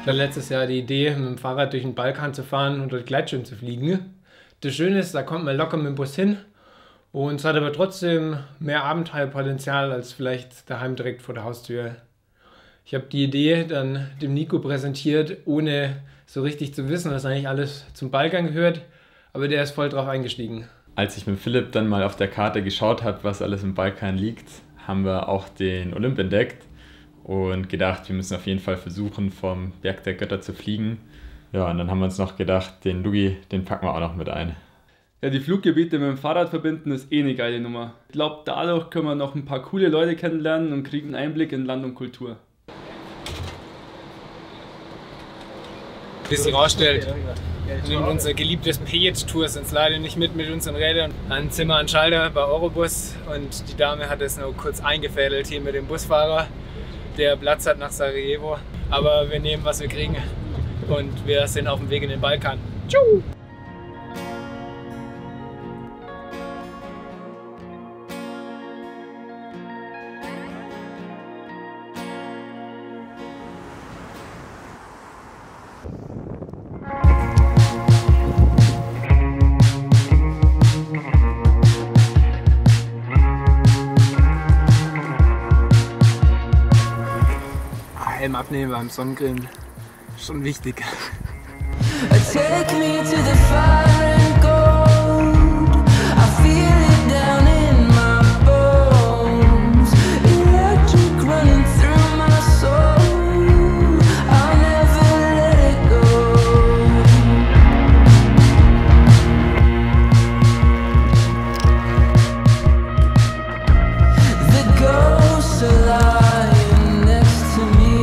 hatte letztes Jahr die Idee, mit dem Fahrrad durch den Balkan zu fahren und dort Gleitschirm zu fliegen. Das Schöne ist, da kommt man locker mit dem Bus hin und es hat aber trotzdem mehr Abenteuerpotenzial als vielleicht daheim direkt vor der Haustür. Ich habe die Idee dann dem Nico präsentiert, ohne so richtig zu wissen, was eigentlich alles zum Balkan gehört, aber der ist voll drauf eingestiegen. Als ich mit Philipp dann mal auf der Karte geschaut habe, was alles im Balkan liegt, haben wir auch den Olymp entdeckt und gedacht, wir müssen auf jeden Fall versuchen, vom Berg der Götter zu fliegen. Ja, und dann haben wir uns noch gedacht, den Lugi, den packen wir auch noch mit ein. Ja, die Fluggebiete mit dem Fahrrad verbinden ist eh eine geile Nummer. Ich glaube, dadurch können wir noch ein paar coole Leute kennenlernen und kriegen einen Einblick in Land und Kultur. Wie sich herausstellt, unser geliebtes P-Tour sind leider nicht mit unseren Rädern. Ein Zimmer an Schalter bei Eurobus und die Dame hat es nur kurz eingefädelt hier mit dem Busfahrer, der Platz hat nach Sarajevo. Aber wir nehmen, was wir kriegen und wir sind auf dem Weg in den Balkan. Tschu! Helm abnehmen beim Sonnengrillen, schon wichtig. Take me to the fire and gold. I feel it down in my bones. Electric running through my soul. I'll never let it go. The ghosts are lying next to me.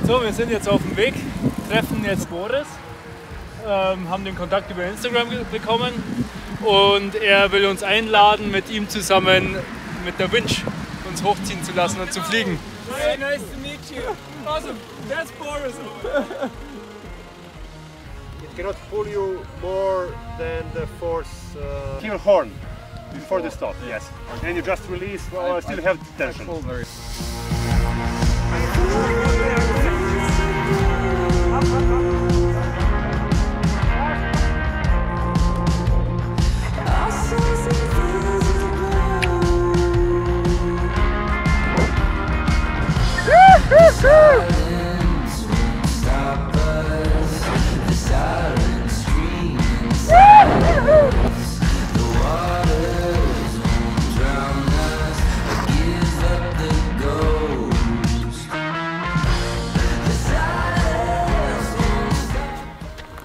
So, wir sind jetzt auf dem Weg, treffen jetzt Boris, haben den Kontakt über Instagram bekommen und er will uns einladen, mit ihm zusammen mit der Winch uns hochziehen zu lassen und zu fliegen. Hey, nice to meet you. Awesome, that's Boris. It cannot pull you more than the force. Kill horn before the stop, yes. And you just release, still have tension.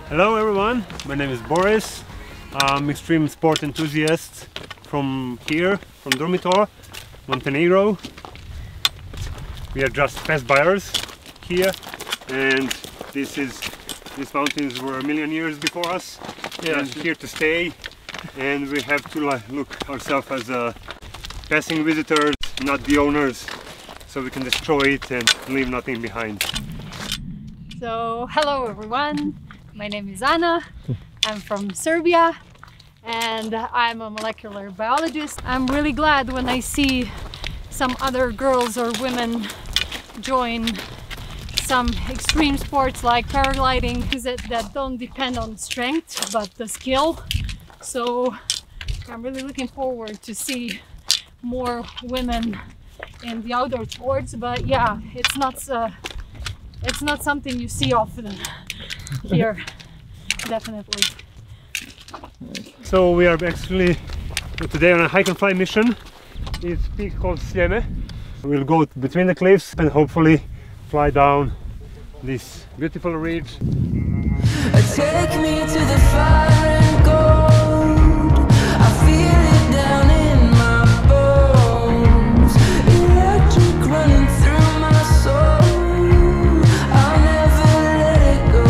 Hello everyone, my name is Boris. I'm extreme sport enthusiast from here, from Dormitor, Montenegro. We are just past buyers here, and these mountains were a million years before us, and here to stay, and we have to look ourselves as passing visitors, not the owners, so we can destroy it and leave nothing behind. So hello everyone, my name is Anna, I'm from Serbia and I'm a molecular biologist. I'm really glad when I see some other girls or women join some extreme sports like paragliding that don't depend on strength but the skill. So I'm really looking forward to see more women in the outdoor sports, but yeah, it's not something you see often here, definitely. So we are actually today on a hike and fly mission. It's a peak called Sljeme. We'll go between the cliffs and hopefully fly down this beautiful ridge. Take me to the fire and gold. I feel it down in my bones. Electric running through my soul. I'll never let it go.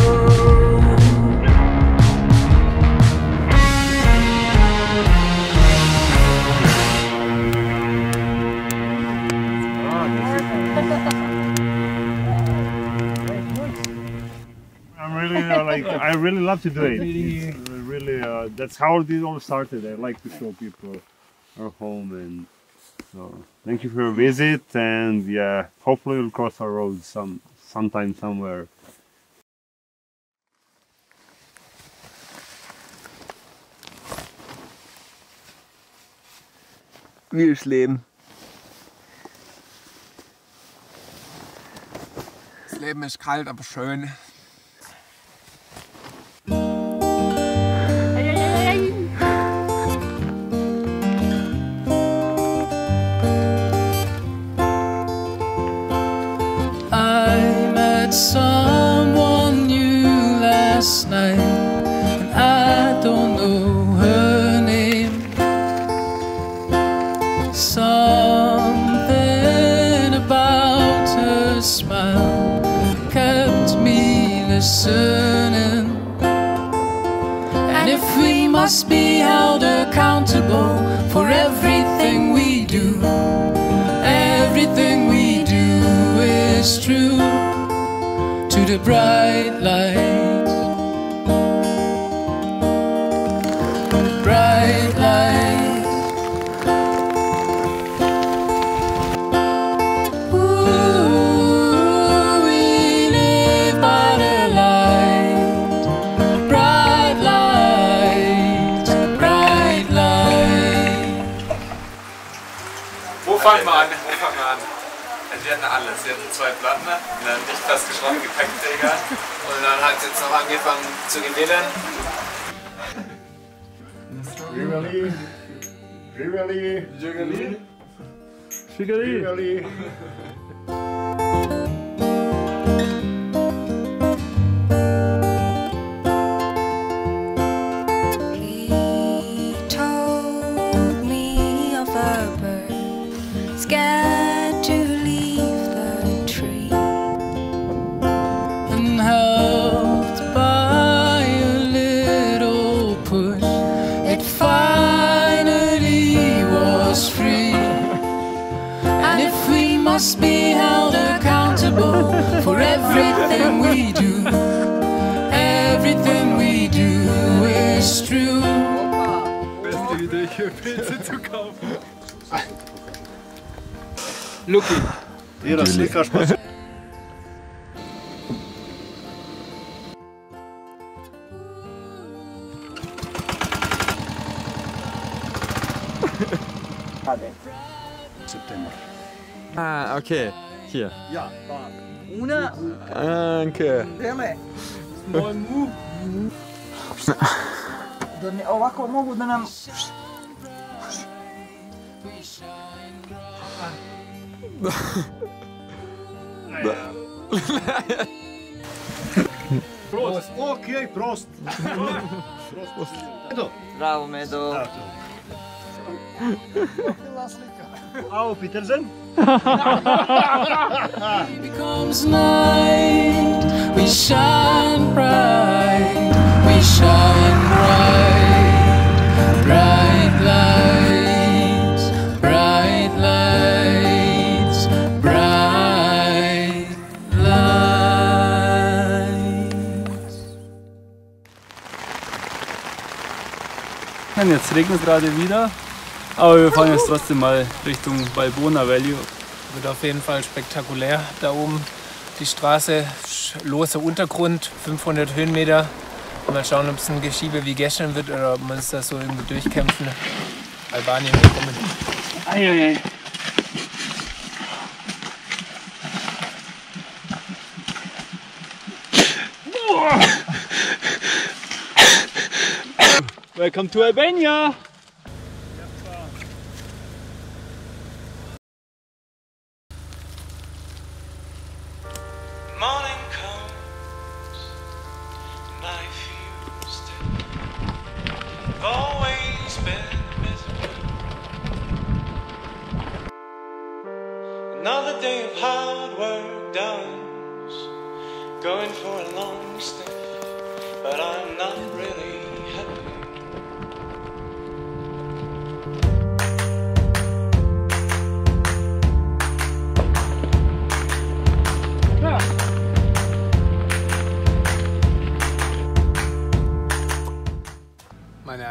really love to do it. It's really, that's how it all started. I like to show people our home, and so thank you for your visit. And yeah, hopefully we'll cross our roads sometime somewhere. Wie ist Leben? Das Leben ist kalt, aber schön. I met someone new last night, and I don't know her name. Something about her smile kept me listening. And if we must be held accountable for everything we do, everything we do is true to the bright light. Bright light. Ooh, we live by the light. Bright light. Bright light. Wo fangen wir an? Sie hatten alles. Sie hatten 2 Platten, einen nicht festgeschraubten Gepäckträger und dann hat sie jetzt noch angefangen zu gewinnen. Shigali. He told me of a bird scared to leave the tree, and helped by a little push, it finally was free. And if we must be held accountable for everything we do, everything we do is true. Beste Idee, hier Pilze zu kaufen. Lucky. Ира сликаш па се. September. Ah, okay. Hier. Ja, da. Una, Danke. dele. Moj mu. Ovako mogu da nam... Prost. Okej, prost. Edo. Bravo, Medo. Auf Wiedersehen. Becomes night, we shine bright, we shine bright, bright lights, bright lights, bright lights. Und jetzt regnet es gerade wieder, aber wir fahren jetzt trotzdem mal Richtung Valbona Valley. Wird auf jeden Fall spektakulär da oben. Die Straße, loser Untergrund, 500 Höhenmeter. Mal schauen, ob es ein Geschiebe wie gestern wird oder ob man es da so irgendwie durchkämpfen. Albanien bekommen. Eieiei. Welcome to Albania! Morning comes and I feel still. I've always been miserable. Another day of hard work done. Going for a long sniff, but I'm not really happy.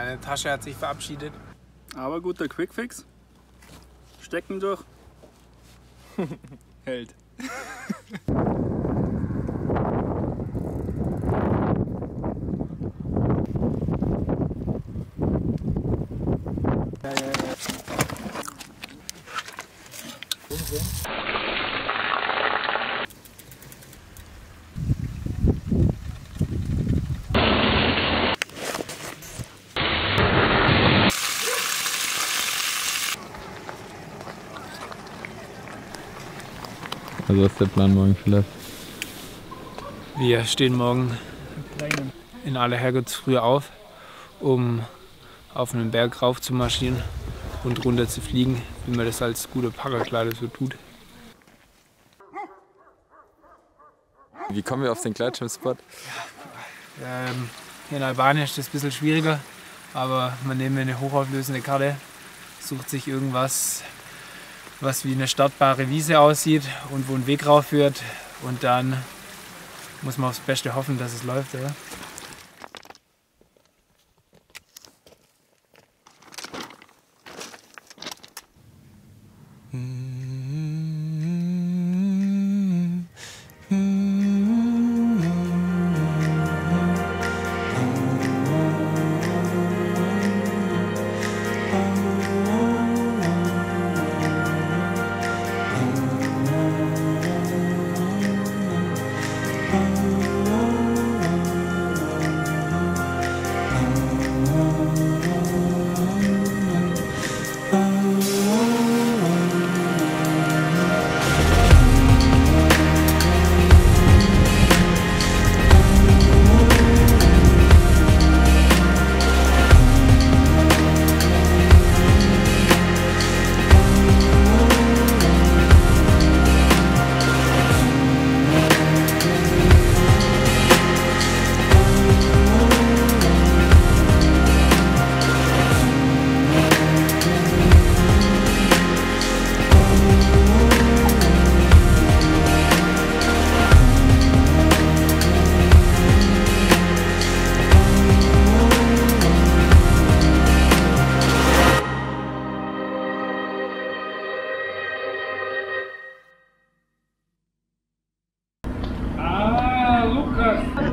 Meine Tasche hat sich verabschiedet. Aber guter Quickfix. Stecken durch. Hält. Also was ist der Plan morgen, Philipp? Wir stehen morgen in aller Herrgottsfrühe auf, um auf einen Berg rauf zu marschieren und runter zu fliegen, wie man das als guter Paraglider so tut. Wie kommen wir auf den Gleitschirmspot? Hier in Albanien ist das ein bisschen schwieriger, aber man nimmt eine hochauflösende Karte, sucht sich irgendwas, was wie eine startbare Wiese aussieht und wo ein Weg rauf führt, und dann muss man aufs Beste hoffen, dass es läuft, oder?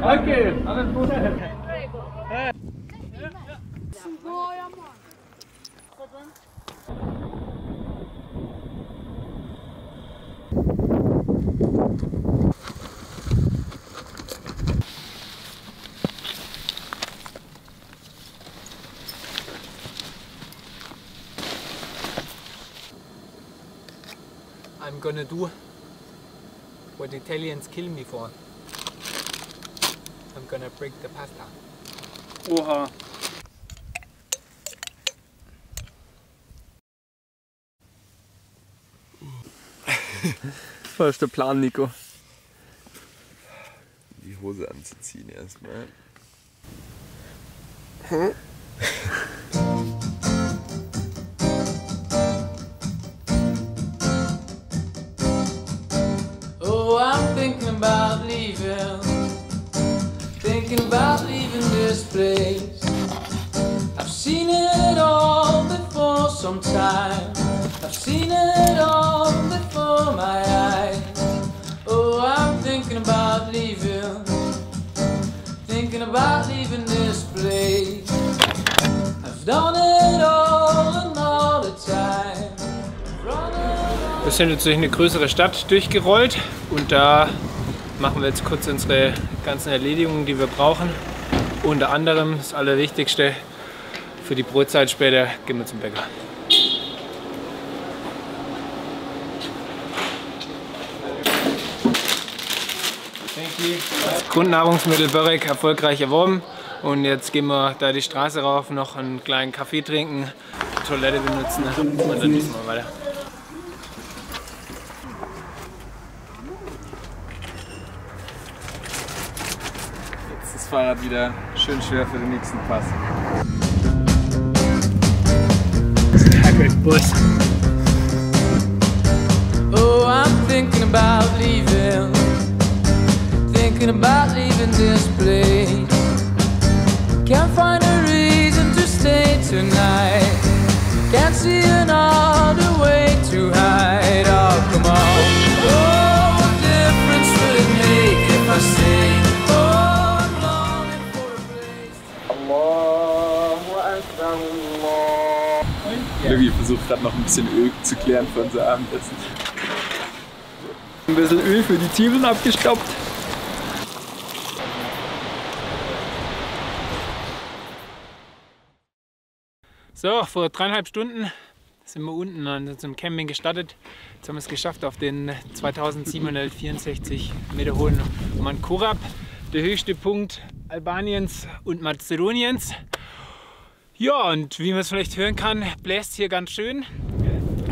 Danke, alles Gute. I'm gonna do what Italians kill me for. I'm gonna break the pasta. Oha. Was ist der Plan, Nico? Die Hose anzuziehen erstmal. Oh, I'm thinking about leaving. Thinking about leaving this place. I've seen it all before sometime. I've seen it all before my eyes. Oh, I'm thinking about leaving. Thinking about leaving this place. I've done it all and all the time. Wir sind jetzt durch eine größere Stadt durchgerollt und da machen wir jetzt kurz unsere ganzen Erledigungen, die wir brauchen. Unter anderem das Allerwichtigste für die Brotzeit später, gehen wir zum Bäcker. Das Grundnahrungsmittel Börek erfolgreich erworben und jetzt gehen wir da die Straße rauf, noch einen kleinen Kaffee trinken, die Toilette benutzen und dann müssen wir weiter. Jetzt das Fahrrad wieder schön schwer für den nächsten Pass. Bus. Oh, I'm thinking about leaving. Thinking about leaving this place. Can't find a reason to stay. see another way to hide. Oh, come on. Oh, what difference would it make if I say, oh, I'm longing for a place. Allahu Akbar, Allah. Lugi versucht gerade noch ein bisschen Öl zu klären für unser Abendessen. Ein bisschen Öl für die Zwiebeln abgestoppt. So, vor 3,5 Stunden sind wir unten an unserem Camping gestartet. Jetzt haben wir es geschafft auf den 2764 Meter hohen Mount Korab, der höchste Punkt Albaniens und Mazedoniens. Ja, und wie man es vielleicht hören kann, bläst hier ganz schön.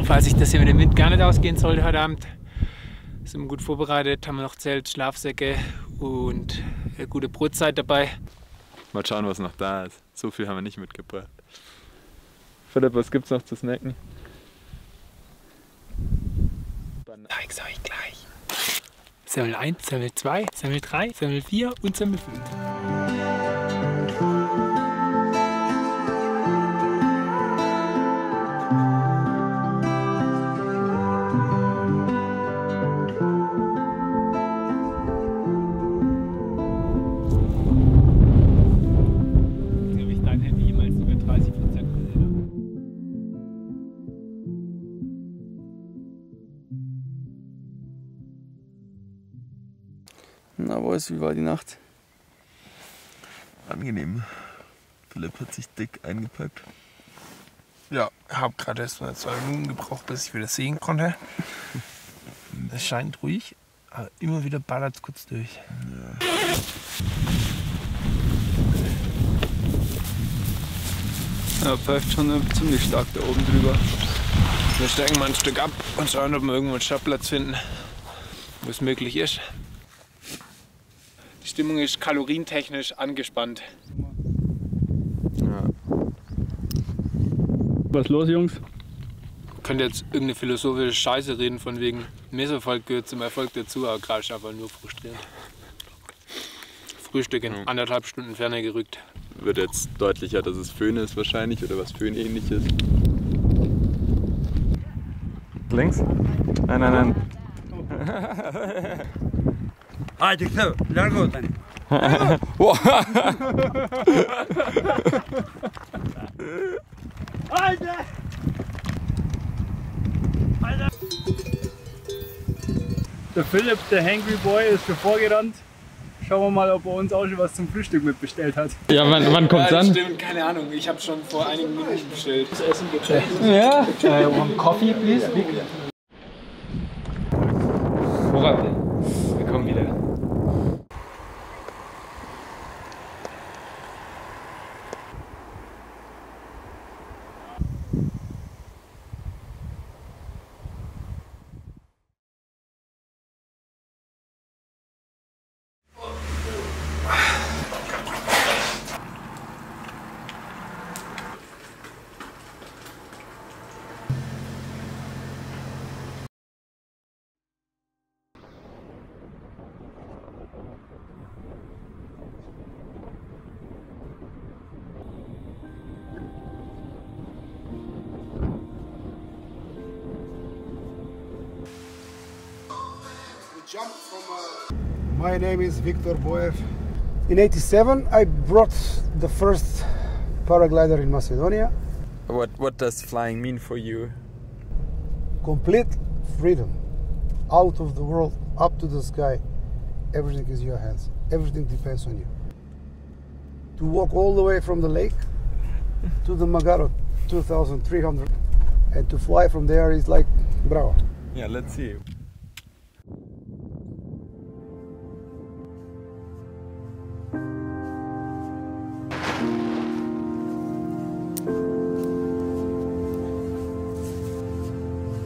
Falls sich das hier mit dem Wind gar nicht ausgehen sollte heute Abend, sind wir gut vorbereitet, haben wir noch Zelt, Schlafsäcke und eine gute Brotzeit dabei. Mal schauen, was noch da ist. So viel haben wir nicht mitgebracht. Philipp, was gibt's noch zu snacken? Zeig's euch gleich. Semmel 1, Semmel 2, Semmel 3, Semmel 4 und Semmel 5. Dein Handy jemals über 30% gesehen. Na, Boys, wie war die Nacht? Angenehm. Philipp hat sich dick eingepackt. Ja, ich habe gerade erst mal 2 Minuten gebraucht, bis ich wieder sehen konnte. Es scheint ruhig, aber immer wieder ballert es kurz durch. Ja. Ja, pfeift schon ziemlich stark da oben drüber. Wir steigen mal ein Stück ab und schauen, ob wir irgendwo einen Startplatz finden, wo es möglich ist. Die Stimmung ist kalorientechnisch angespannt. Ja. Was los, Jungs? Ich könnte jetzt irgendeine philosophische Scheiße reden, von wegen Misserfolg gehört zum Erfolg dazu, aber gerade ist einfach nur frustrierend. Frühstück in 1,5 Stunden Ferne gerückt. Wird jetzt deutlicher, dass es Föhn ist wahrscheinlich oder was Föhn-ähnliches. Links? Nein, nein, nein. Hadi so, largo dann. Alter! Alter! Der Philipp, der Hangry Boy, ist schon vorgerannt. Schauen wir mal, ob er uns auch schon was zum Frühstück mitbestellt hat. Ja, wann kommt's an? Stimmt, keine Ahnung. Ich habe schon vor einigen Minuten bestellt. Das Essen gibt's. Ja? One coffee, please. Woran? Wir kommen wieder. My name is Viktor Boev. In '87, I brought the first paraglider in Macedonia. What does flying mean for you? Complete freedom, out of the world, up to the sky. Everything is in your hands. Everything depends on you. To walk all the way from the lake to the Magaro, 2,300, and to fly from there is like bravo. Yeah, let's see.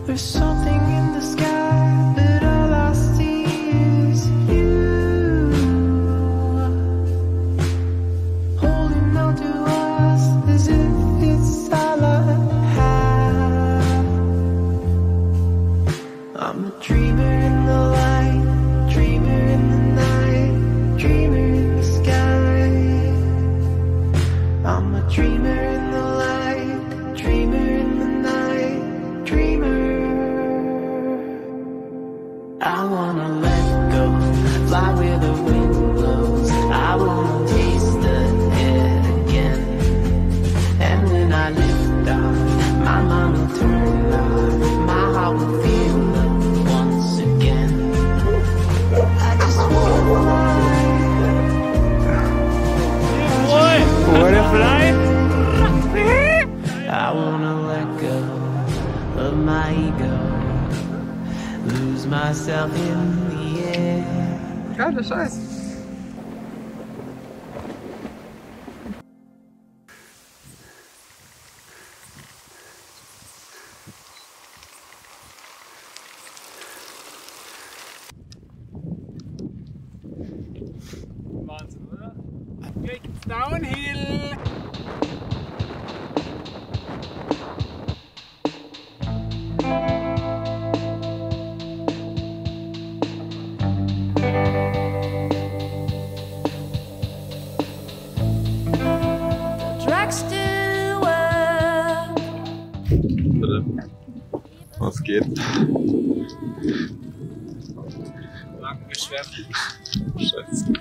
There's something in the sky, but all I see is you. Holding on to us as if it's all I have. I'm a dreamer in the light, dreamer in the night, dreamer in the sky. I'm a dreamer in the light, dreamer in the night. My mind will turn off, my heart will feel love once again. I just wanna I wanna let go of my ego, lose myself in the air. Geiler Scheiß. Wahnsinn, oder? Geht's downhill! Was geht? Magengeschwärt. Scheiße.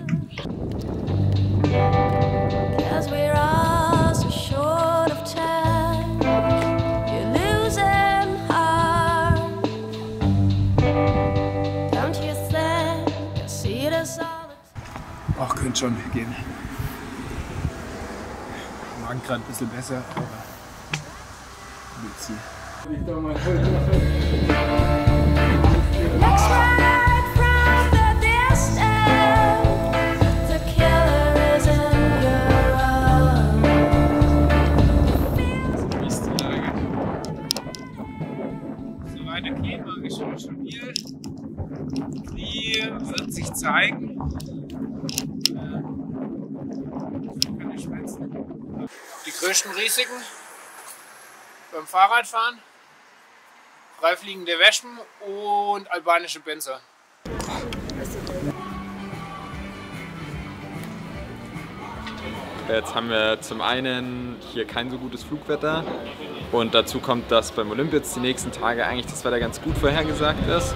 Cause we're all so short of time. You're losing heart. Don't you think I see this all the time? Ach, könnte schon gehen. Magen gerade ein bisschen besser, aber Luzi. Looks right from the distance. The killer is in your arms. Soweit okay, mag ich schon stabil. Die wird sich zeigen. Keine Schmerzen. Die größten Risiken beim Fahrradfahren: freifliegende Wespen und albanische Benzer. Jetzt haben wir zum einen hier kein so gutes Flugwetter und dazu kommt, dass beim Olymp jetzt die nächsten Tage eigentlich das Wetter ganz gut vorhergesagt ist.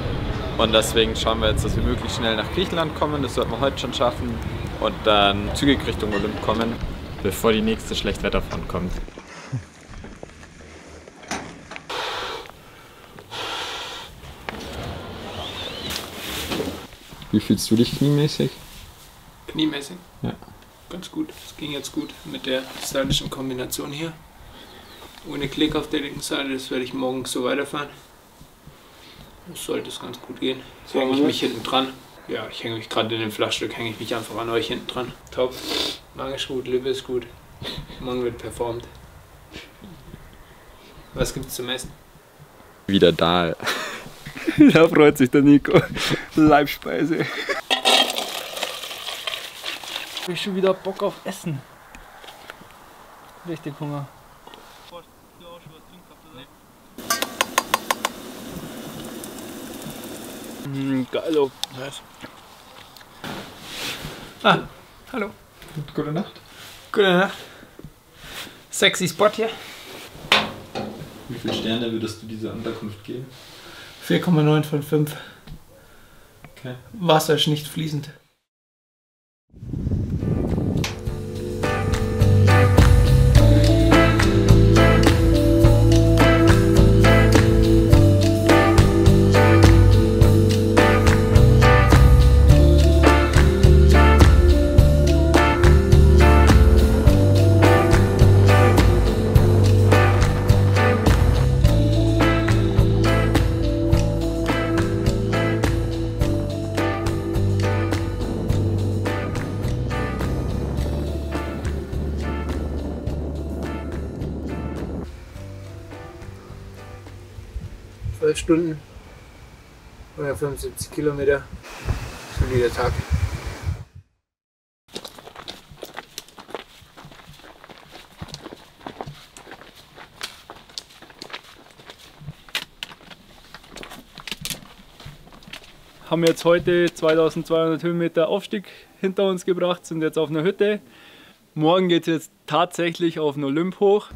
Und deswegen schauen wir jetzt, dass wir möglichst schnell nach Griechenland kommen. Das sollten wir heute schon schaffen und dann zügig Richtung Olymp kommen, bevor die nächste Schlechtwetterfront kommt. Wie fühlst du dich kniemäßig? Kniemäßig? Ja. Ganz gut. Es ging jetzt gut mit der stylischen Kombination hier. Ohne Klick auf der linken Seite, das werde ich morgen so weiterfahren. Das sollte es ganz gut gehen. Jetzt hänge ich mich hinten dran. Ja, ich hänge mich gerade in dem Flachstück, hänge ich mich einfach an euch hinten dran. Top. Magen ist gut, Lippe ist gut. Morgen wird performt. Was gibt's zum Essen? Wieder da. Da freut sich der Nico. Leibspeise. Ich hab schon wieder Bock auf Essen. Richtig Hunger. Geilo. Nice. Ah, hallo. Gute Nacht. Gute Nacht. Sexy Spot hier. Wie viele Sterne würdest du dieser Unterkunft geben? 4,9 von 5. Okay. Wasser ist nicht fließend. Stunden, 175 Kilometer, solider Tag. Haben jetzt heute 2200 Höhenmeter Aufstieg hinter uns gebracht, sind jetzt auf einer Hütte. Morgen geht es jetzt tatsächlich auf den Olymp hoch.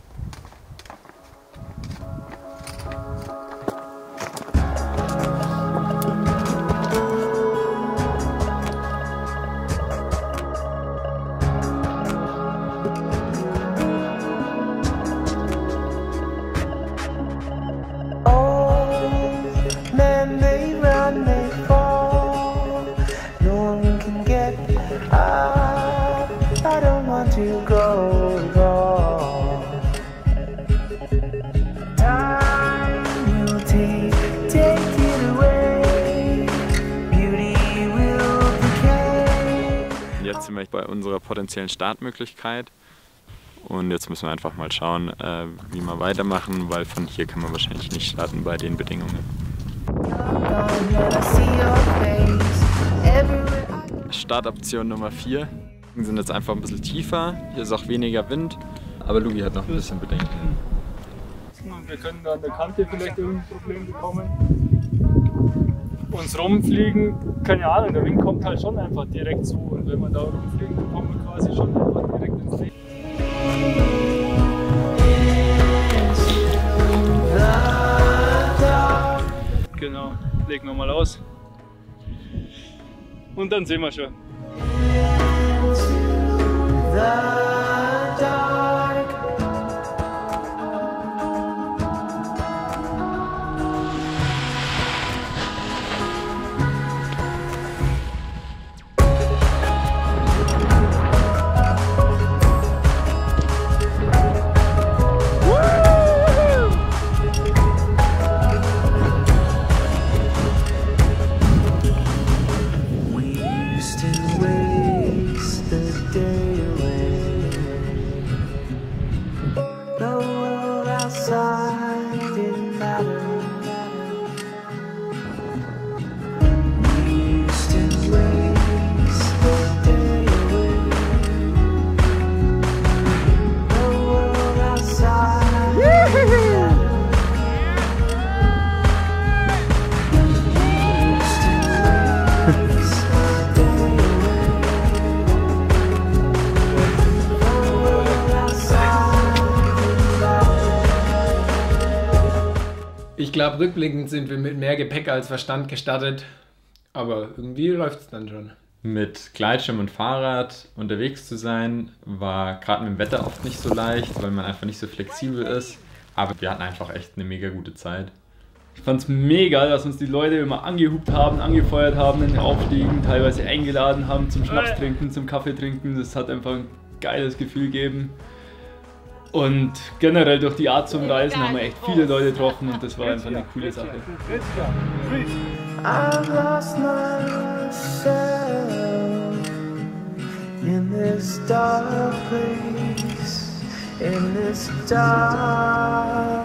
Jetzt sind wir bei unserer potenziellen Startmöglichkeit. Und jetzt müssen wir einfach mal schauen, wie wir weitermachen, weil von hier kann man wahrscheinlich nicht starten bei den Bedingungen. Startoption Nummer 4. Wir sind jetzt einfach ein bisschen tiefer, hier ist auch weniger Wind, aber Lugi hat noch ein bisschen Bedenken. Wir können da an der Kante vielleicht irgendein Problem bekommen. Uns rumfliegen, keine Ahnung, der Wind kommt halt schon einfach direkt zu und wenn man da rumfliegen, dann kommt man quasi schon einfach direkt ins Licht. Genau, legen wir mal aus. Und dann sehen wir schon. Ich glaube, rückblickend sind wir mit mehr Gepäck als Verstand gestartet, aber irgendwie läuft es dann schon. Mit Gleitschirm und Fahrrad unterwegs zu sein, war gerade mit dem Wetter oft nicht so leicht, weil man einfach nicht so flexibel ist. Aber wir hatten einfach echt eine mega gute Zeit. Ich fand es mega, dass uns die Leute immer angehupt haben, angefeuert haben in den Aufstiegen, teilweise eingeladen haben zum Schnaps trinken, zum Kaffee trinken. Das hat einfach ein geiles Gefühl gegeben. Und generell durch die Art zum Reisen haben wir echt viele Leute getroffen und das war einfach eine coole Sache. I've lost myself in this dark place, in this dark